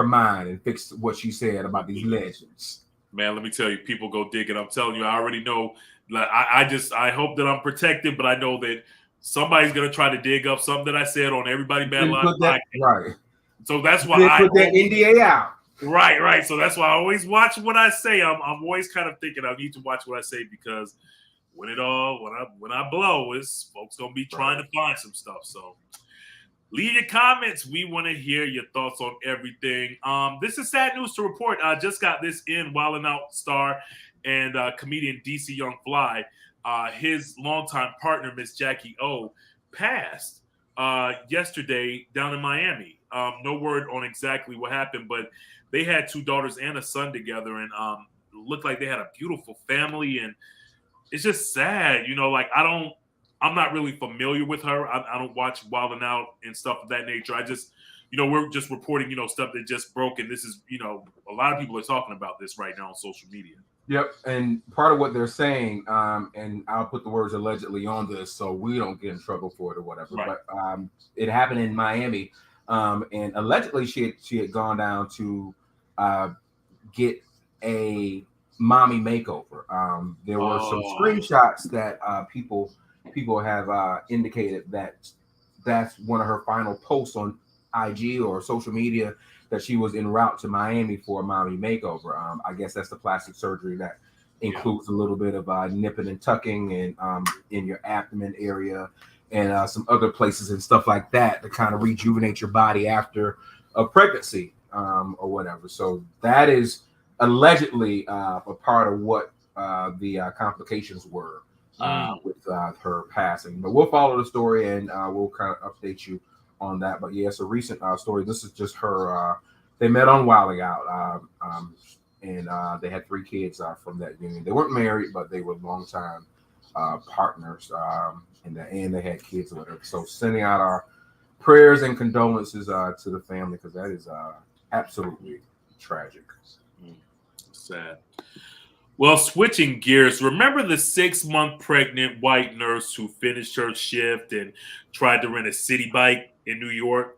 mind and fixed what she said about these legends. Man, let me tell you, people go dig it. I'm telling you, I already know. Like, I hope that I'm protected, but I know that somebody's gonna try to dig up something that I said on Everybody Bad Live podcast. Right. So that's why I put that NDA out. Right. So that's why I always watch what I say. I'm always kind of thinking I need to watch what I say, because when I blow, is folks gonna be trying to find some stuff. So leave your comments. We want to hear your thoughts on everything. This is sad news to report. I just got this in. Wild 'N Out star and comedian DC Young Fly, his longtime partner, Miss Jackie O, passed yesterday down in Miami. No word on exactly what happened, but they had 2 daughters and a son together, and looked like they had a beautiful family. And it's just sad, you know. Like I'm not really familiar with her. I don't watch Wild 'N Out and stuff of that nature. I just, you know, we're just reporting, you know, stuff that just broke, and this is, you know, a lot of people are talking about this right now on social media. Yep, and part of what they're saying, and I'll put the words allegedly on this so we don't get in trouble for it or whatever. Right. But it happened in Miami, and allegedly she had gone down to get a mommy makeover. There were some screenshots that people have indicated that that's one of her final posts on IG or social media, that she was en route to Miami for a mommy makeover. I guess that's the plastic surgery that includes a little bit of nipping and tucking and in your abdomen area and some other places and stuff like that to kind of rejuvenate your body after a pregnancy or whatever. So that is allegedly a part of what the complications were with her passing. But we'll follow the story and we'll kind of update you on that. But yeah, it's a recent story. This is just her. They met on Wilding Out, and they had 3 kids from that union. They weren't married, but they were longtime partners, and they had kids or whatever. So sending out our prayers and condolences to the family, because that is absolutely tragic. Sad. Well, switching gears, remember the 6-month pregnant white nurse who finished her shift and tried to rent a city bike in New York?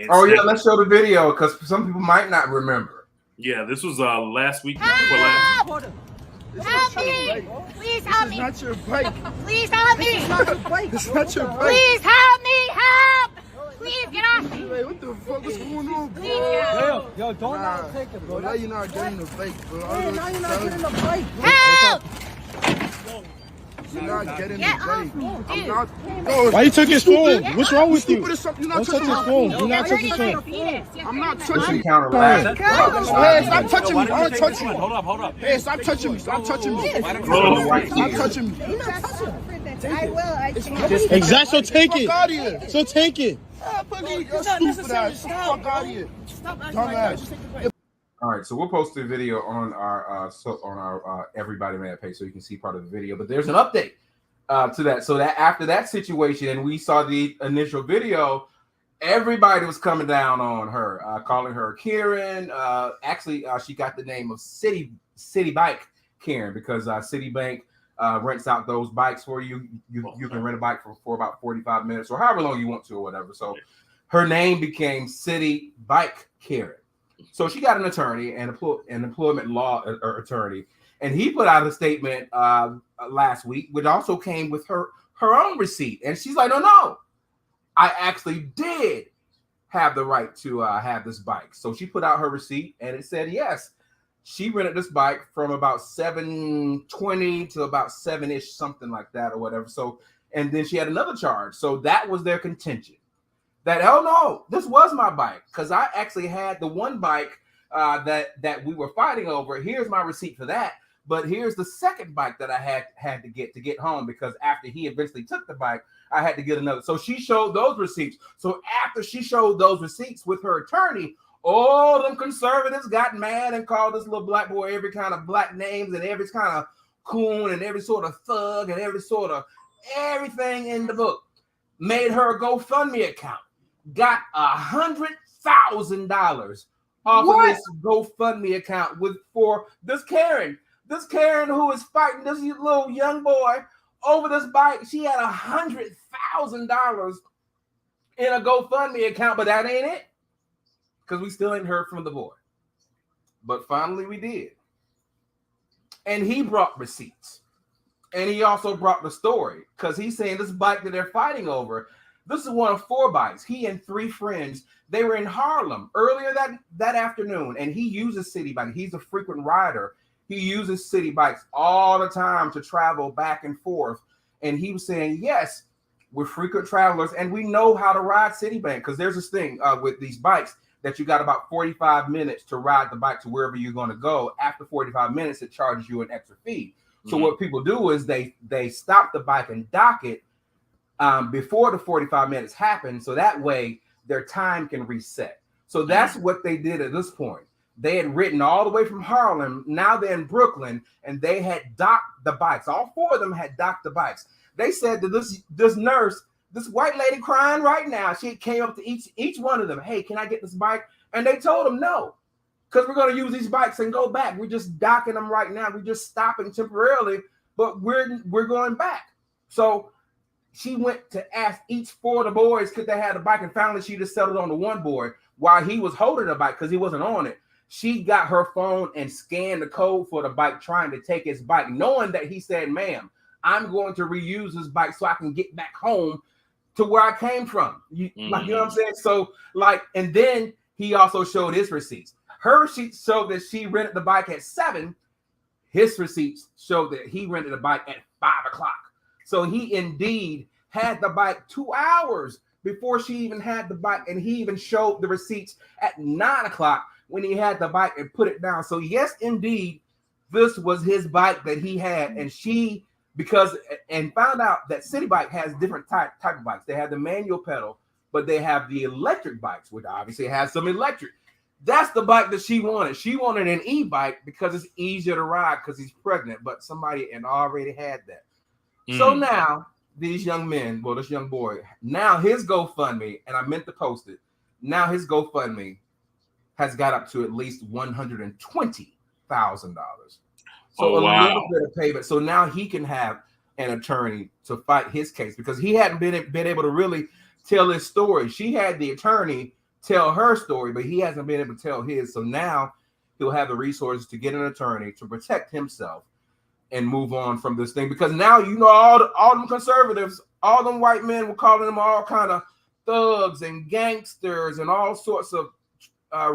Oh, yeah, let's show the video, because some people might not remember. Yeah, this was last week. Help! Help me! Please help me! It's not your bike. Please help me! It's not your bike. It's not your bike. Please help me! Help! Please get off me! Wait, what the fuck? What's going on, bro? Please get off me! Yo, don't not take it, bro. Now you're not getting the bike, bro. Yeah, now you're not getting the bike. Help! You're not getting Get the off bike. me, I'm dude. not. Bro, Why you took his phone? What's wrong with you? You're not Don't touch touching his my phone. phone. Do not touch his phone. I'm not Let's touching. encounter last. Hey, stop touching me. I don't touch you. Hold up. Hey, stop touching me. Stop touching me. Stop touching me. I will. Exactly. So take Fuck out of it. here. So take it. You're stupid ass. Fuck out of here. Dumbass. All right, so we'll post a video on our Everybody Mad page so you can see part of the video. But there's an update to that. So that after that situation, and we saw the initial video, everybody was coming down on her, calling her Karen. Actually, she got the name of City Bike Karen because Citibank rents out those bikes for you. You can rent a bike for about 45 minutes or however long you want to or whatever. So her name became City Bike Karen. So she got an attorney, an employment law attorney, and he put out a statement last week, which also came with her own receipt. And she's like, no, I actually did have the right to have this bike. So she put out her receipt, and it said, yes, she rented this bike from about 7:20 to about 7-ish, something like that or whatever. So, and then she had another charge. So that was their contention. That, oh no, this was my bike because I actually had the one bike that we were fighting over. Here's my receipt for that. But here's the second bike that I had to get home because after he eventually took the bike, I had to get another. So she showed those receipts. So after she showed those receipts with her attorney, all them conservatives got mad and called this little black boy every kind of black names and every kind of coon and every sort of thug and every sort of everything in the book. Made her a GoFundMe account. Got $100,000 off of this GoFundMe account for this Karen who is fighting this little young boy over this bike. She had $100,000 in a GoFundMe account, but that ain't it because we still ain't heard from the boy. But finally we did. And he brought receipts. And he also brought the story because he's saying this bike that they're fighting over, this is one of 4 bikes. He and 3 friends, they were in Harlem earlier that afternoon, and he uses city bike. He's a frequent rider. He uses city bikes all the time to travel back and forth. And he was saying, yes, we're frequent travelers, and we know how to ride Citibank because there's this thing with these bikes that you got about 45 minutes to ride the bike to wherever you're going to go. After 45 minutes, it charges you an extra fee. So what people do is they stop the bike and dock it before the 45 minutes happen, so that way their time can reset. So that's what they did at this point. They had ridden all the way from Harlem. Now they're in Brooklyn, and they had docked the bikes. All 4 of them had docked the bikes. They said to this nurse, this white lady crying right now, she came up to each one of them. Hey, can I get this bike? And they told them no, because we're going to use these bikes and go back. We're just docking them right now. We're just stopping temporarily, but we're going back. So she went to ask each 4 of the boys could they have the bike, and finally she just settled on the one boy while he was holding the bike because he wasn't on it. She got her phone and scanned the code for the bike, trying to take his bike, knowing that he said, ma'am, I'm going to reuse this bike so I can get back home to where I came from. You know what I'm saying? So and then he also showed his receipts. Her receipts showed that she rented the bike at 7. His receipts showed that he rented a bike at 5 o'clock. So he indeed had the bike 2 hours before she even had the bike. And he even showed the receipts at 9 o'clock when he had the bike and put it down. So yes, indeed, this was his bike that he had. And she, found out that City Bike has different type of bikes. They have the manual pedal, but they have the electric bikes, which obviously has some electric. That's the bike that she wanted. She wanted an e-bike because it's easier to ride because he's pregnant, but somebody had already had that. So now these young men, well, this young boy, now his GoFundMe, and I meant to post it, now his GoFundMe has got up to at least $120,000. So a little bit of payment. So now he can have an attorney to fight his case because he hadn't been able to really tell his story. She had the attorney tell her story, but he hasn't been able to tell his. So now he'll have the resources to get an attorney to protect himself and move on from this thing. Because now, you know, all them conservatives, all them white men were calling them all kind of thugs and gangsters and all sorts of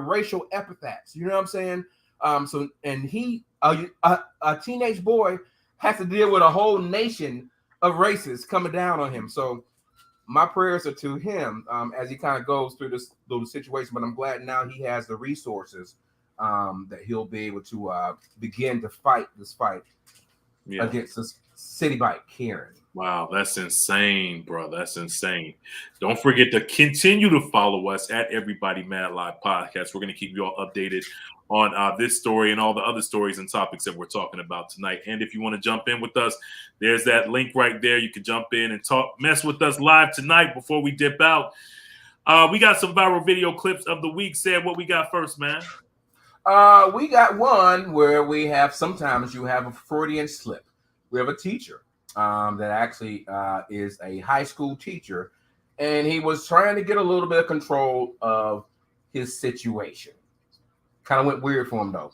racial epithets. You know what I'm saying? So, and he, a teenage boy, has to deal with a whole nation of racists coming down on him. So my prayers are to him as he kind of goes through this little situation. But I'm glad now he has the resources that he'll be able to begin to fight this fight against this city bike Karen. Wow, that's insane, bro. That's insane. Don't forget to continue to follow us at Everybody Mad Live Podcast. We're going to keep you all updated on this story and all the other stories and topics that we're talking about tonight. And if you want to jump in with us, there's that link right there. You can jump in and mess with us live tonight before we dip out. We got some viral video clips of the week. Said what we got first, man. We got one where we have, sometimes you have a Freudian slip. We have a teacher that actually is a high school teacher, and he was trying to get a little bit of control of his situation. Kind of went weird for him, though.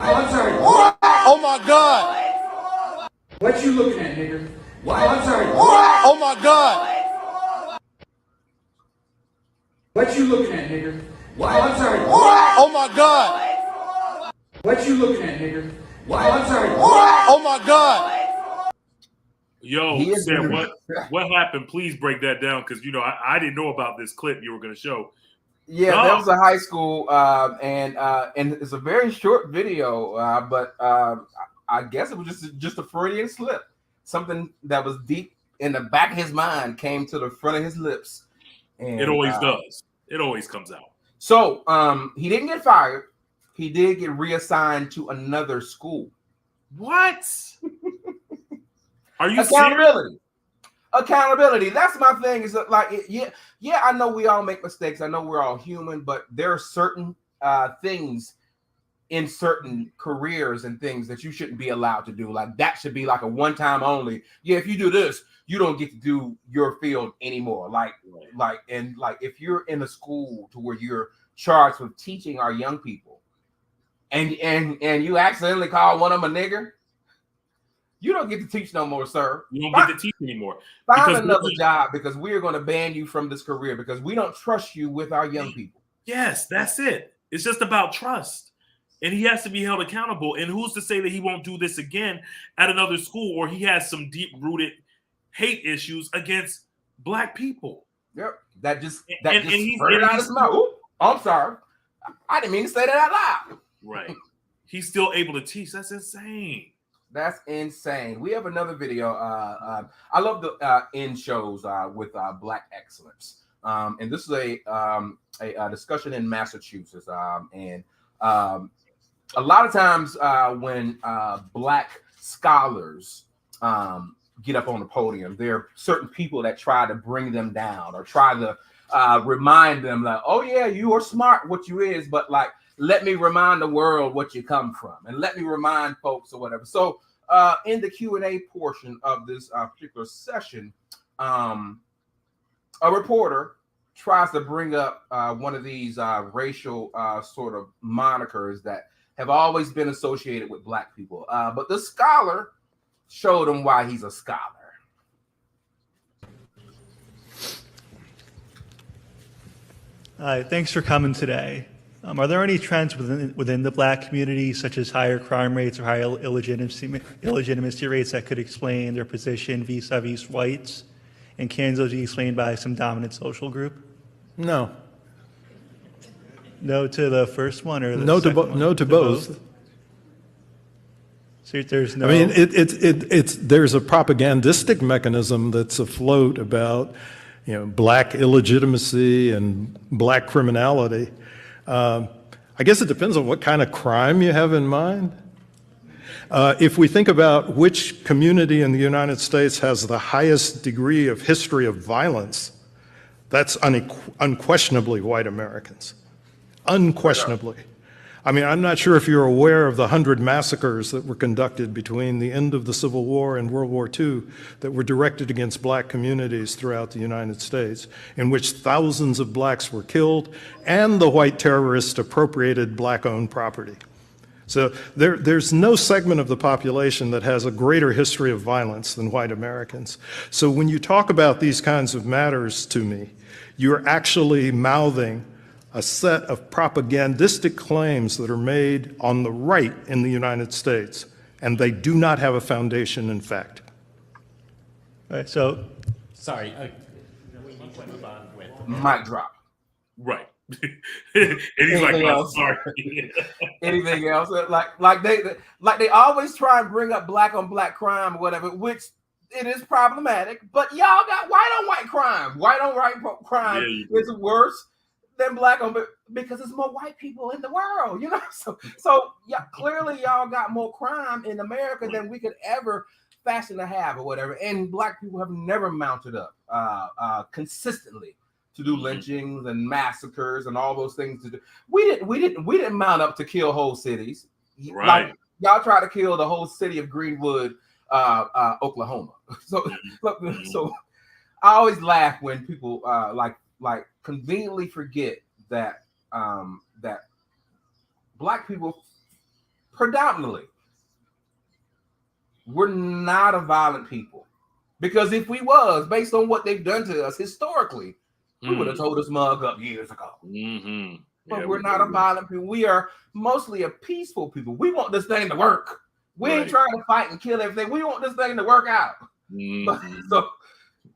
Oh my God! What you looking at, nigga? Oh my God! What you looking at, nigga? Oh my God! What you looking at, nigga? Oh my God! Yo, Sam, what happened? Please break that down, because you know I didn't know about this clip you were going to show. Yeah, that was a high school, and it's a very short video, but I guess it was just a Freudian slip. Something that was deep in the back of his mind came to the front of his lips. And, it always does. It always comes out. So he didn't get fired. He did get reassigned to another school. What? Are you accountability? serious? Accountability. That's my thing. Is that like, yeah. I know we all make mistakes. I know we're all human, but there are certain things in certain careers and things that you shouldn't be allowed to do. Like that should be like a one-time only. Yeah, if you do this, you don't get to do your field anymore. Like if you're in a school to where you're charged with teaching our young people, and you accidentally call one of them a nigger, you don't get to teach no more, sir. You don't get to teach anymore. Find another job, because we're going to ban you from this career because we don't trust you with our young people. Yes, that's it. It's just about trust. And he has to be held accountable. And who's to say that he won't do this again at another school, or he has some deep-rooted hate issues against Black people? Yep. That just heard out his mouth. Ooh, I'm sorry. I didn't mean to say that out loud. Right. He's still able to teach. That's insane. That's insane. We have another video. I love the end shows with Black excellence. And this is a discussion in Massachusetts. And a lot of times when Black scholars get up on the podium, there are certain people that try to bring them down or try to remind them like, oh yeah, you are smart, what you is, but like, let me remind the world what you come from, and let me remind folks or whatever. So in the Q&A portion of this particular session, a reporter tries to bring up one of these racial sort of monikers that have always been associated with Black people. But the scholar showed him why he's a scholar. Hi, thanks for coming today. Are there any trends within the Black community, such as higher crime rates or higher illegitimacy rates, that could explain their position vis-a-vis whites? And can those be explained by some dominant social group? No. No to the first one, or no to both. So there's no. I mean, there's a propagandistic mechanism that's afloat about, Black illegitimacy and Black criminality. I guess it depends on what kind of crime you have in mind. If we think about which community in the United States has the highest degree of history of violence, that's unquestionably white Americans. Unquestionably. I mean, I'm not sure if you're aware of the 100 massacres that were conducted between the end of the Civil War and World War II that were directed against black communities throughout the United States, in which thousands of blacks were killed and the white terrorists appropriated black-owned property. So there's no segment of the population that has a greater history of violence than white Americans. So when you talk about these kinds of matters to me, you're actually mouthing a set of propagandistic claims that are made on the right in the United States, and they do not have a foundation in fact. All right, so. Sorry, we need to move on with. Mic drop. Right. And he's like, oh, sorry. Anything else? Like they always try and bring up black on black crime or whatever, which it is problematic. But y'all got white on white crime. White on white crime is worse than black on, because there's more white people in the world, you know. So yeah, clearly y'all got more crime in America than we could ever fashion to have or whatever. And black people have never mounted up consistently to do lynchings and massacres and all those things. To do. We didn't mount up to kill whole cities. Right. Like, y'all try to kill the whole city of Greenwood, Oklahoma. So I always laugh when people like conveniently forget that that black people predominantly, we're not a violent people, because if we was, based on what they've done to us historically, we would have told us mug up years ago. Mm-hmm. But we're not a violent people. We are mostly a peaceful people. We want this thing to work. We ain't trying to fight and kill everything. We want this thing to work out. Mm-hmm. So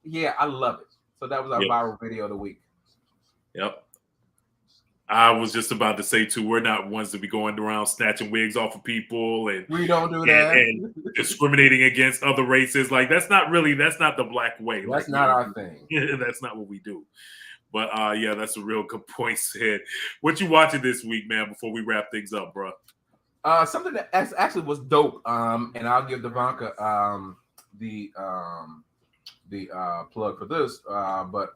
yeah, I love it. So that was our viral video of the week. Yep. I was just about to say too, we're not ones to be going around snatching wigs off of people and we don't do that and discriminating against other races. Like that's not the black way. That's not our thing. That's not what we do. But yeah, that's a real good point said. What you watching this week, man, before we wrap things up, bro? Something that actually was dope. And I'll give Devanka the plug for this. But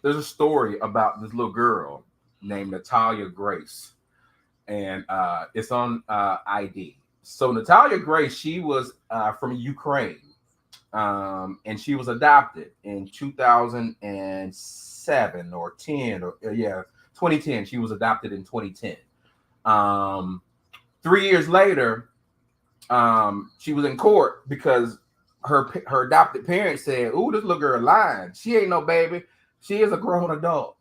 there's a story about this little girl named Natalia Grace, and it's on ID. So Natalia Grace, she was from Ukraine, and she was adopted in 2007 or 10 or 2010. She was adopted in 2010. 3 years later, she was in court because her adopted parents said, "Ooh, this little girl lying. She ain't no baby. She is a grown adult."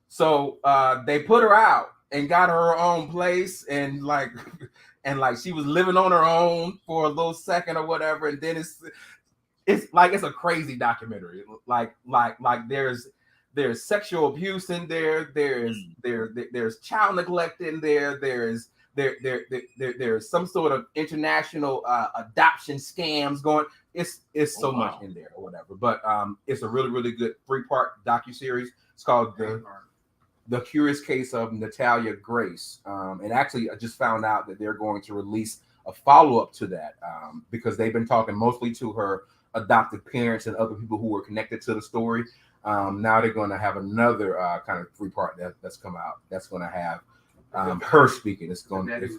So they put her out and got her own place, and like she was living on her own for a little second or whatever. And then it's a crazy documentary. Like there's sexual abuse in there. There's child neglect in there. There's some sort of international adoption scams going. It's so much in there or whatever. But it's a really, really good 3-part docuseries. It's called The Curious Case of Natalia Grace. And actually, I just found out that they're going to release a follow-up to that because they've been talking mostly to her adopted parents and other people who were connected to the story. Now they're going to have another kind of 3-part that's come out. That's going to have her speaking. It's called Natalia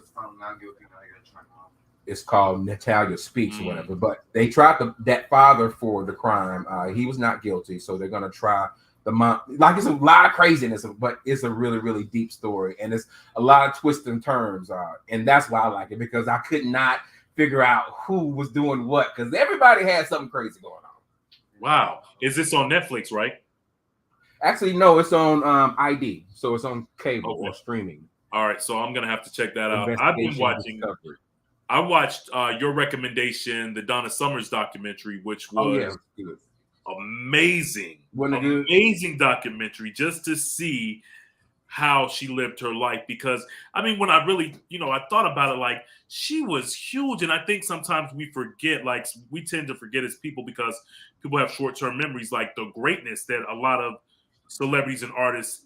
Speaks or whatever. But they tried that father for the crime. He was not guilty, so they're going to try the mom. Like, it's a lot of craziness, but it's a really, really deep story, and it's a lot of twists and turns. And that's why I like it, because I could not figure out who was doing what, because everybody had something crazy going on. Wow. Is this on Netflix, right? Actually, no, it's on ID, so it's on cable or streaming. All right, so I'm gonna have to check that out. I've been watching. I watched your recommendation, the Donna Summers documentary, which was amazing. Amazing documentary, just to see how she lived her life. Because I mean, when I really, I thought about it, like, she was huge. And I think sometimes we forget, like, we tend to forget as people, because people have short-term memories, like the greatness that a lot of celebrities and artists,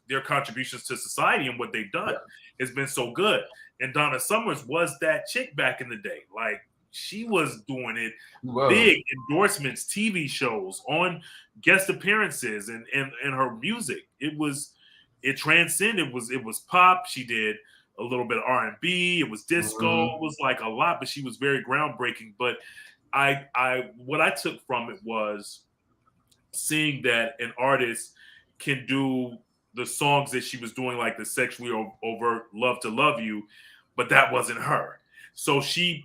their contributions to society and what they've done has been so good. And Donna Summers was that chick back in the day. Like, she was doing it big, endorsements, TV shows, on guest appearances, and her music. It was it transcended. It was pop. She did a little bit of R&B. It was disco. It was like a lot, but she was very groundbreaking. But what I took from it was seeing that an artist can do the songs that she was doing, like the sexually overt "Love to Love You," but that wasn't her. So she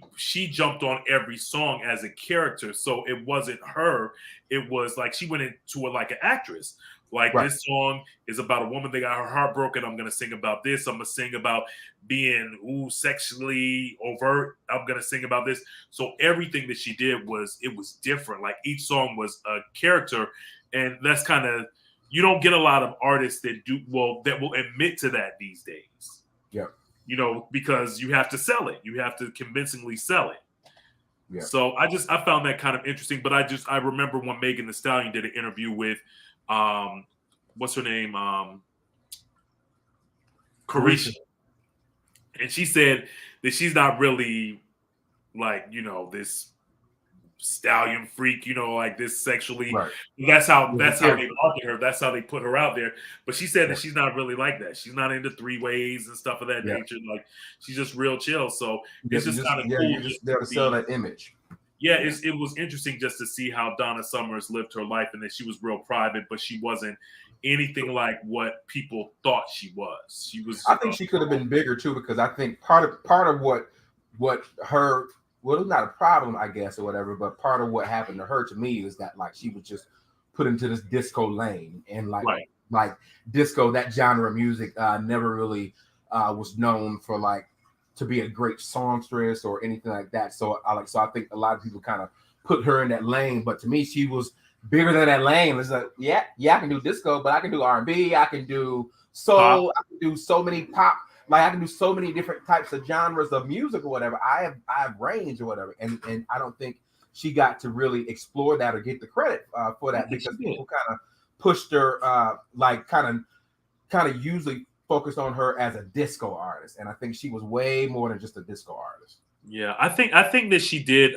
jumped on every song as a character. So it wasn't her. It was like she went into it like an actress. Like this song is about a woman that got her heart broken. I'm gonna sing about this. I'm gonna sing about being sexually overt. I'm gonna sing about this. So everything that she did was different. Like each song was a character, and that's kind of, you don't get a lot of artists that will admit to that these days. Yeah. You know, because you have to sell it. You have to convincingly sell it. Yeah. So I found that kind of interesting. But I remember when Megan Thee Stallion did an interview with what's her name? Carisha. And she said that she's not really like, you know, this stallion freak, you know, like this sexually. Right. That's how they market her. That's how they put her out there. But she said that she's not really like that. She's not into three ways and stuff of that nature. Like she's just real chill. So it's just kind of cool. You're just there to sell that image. Yeah, it was interesting just to see how Donna Summers lived her life, and that she was real private, but she wasn't anything like what people thought she was. She was. I think she could have been bigger too, because I think part of what her, well, it's not a problem, I guess, or whatever, but part of what happened to her, to me, is that like she was just put into this disco lane, and like disco, that genre of music, never really was known for like to be a great songstress or anything like that. So I think a lot of people kind of put her in that lane, but to me, she was bigger than that lane. It's like, yeah, I can do disco, but I can do R&B, I can do soul, I can do so many pop, like I can do so many different types of genres of music or whatever. I have range or whatever, and I don't think she got to really explore that or get the credit for that, because people kind of pushed her, like kind of usually focused on her as a disco artist, and I think she was way more than just a disco artist. Yeah, I think that she did.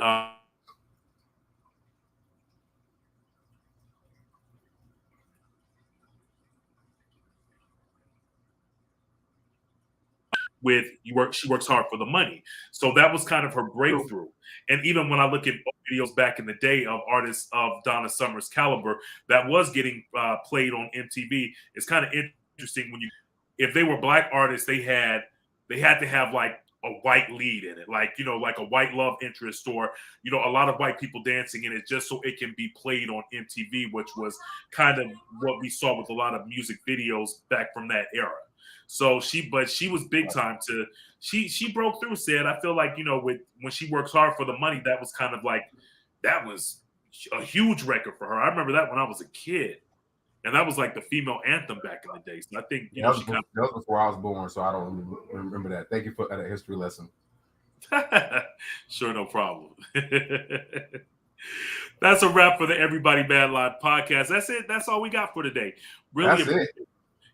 She works hard for the money, so that was kind of her breakthrough. And even when I look at videos back in the day of artists of Donna Summers' caliber that was getting played on MTV, it's kind of interesting when if they were black artists, they had to have like a white lead in it, like, you know, like a white love interest, or, you know, a lot of white people dancing in it, just so it can be played on MTV, which was kind of what we saw with a lot of music videos back from that era. So she was big time she broke through, said, I feel like, you know, when she works hard for the money, that was kind of like, that was a huge record for her. I remember that when I was a kid. And that was like the female anthem back in the day. So I think, you know, that was before I was born, so I don't remember that. Thank you for that history lesson. Sure, no problem. That's a wrap for the Everybody Mad Live podcast. That's it. That's all we got for today.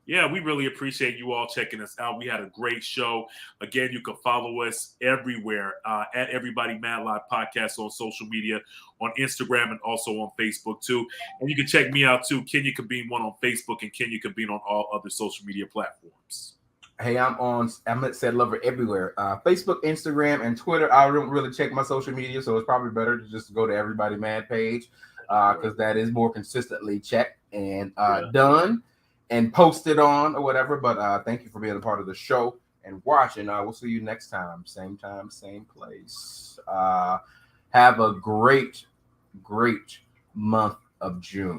Yeah, we really appreciate you all checking us out. We had a great show. Again, you can follow us everywhere at Everybody Mad Live Podcast on social media, on Instagram, and also on Facebook too. And you can check me out too, Kenya Kabine 1 on Facebook, and Kenya Kabine on all other social media platforms. Hey, I'm Said Lover everywhere. Facebook, Instagram, and Twitter. I don't really check my social media, so it's probably better to just go to Everybody Mad page, because that is more consistently checked and done and posted on or whatever. But thank you for being a part of the show and watching. We'll see you next time, same place. Have a great month of June.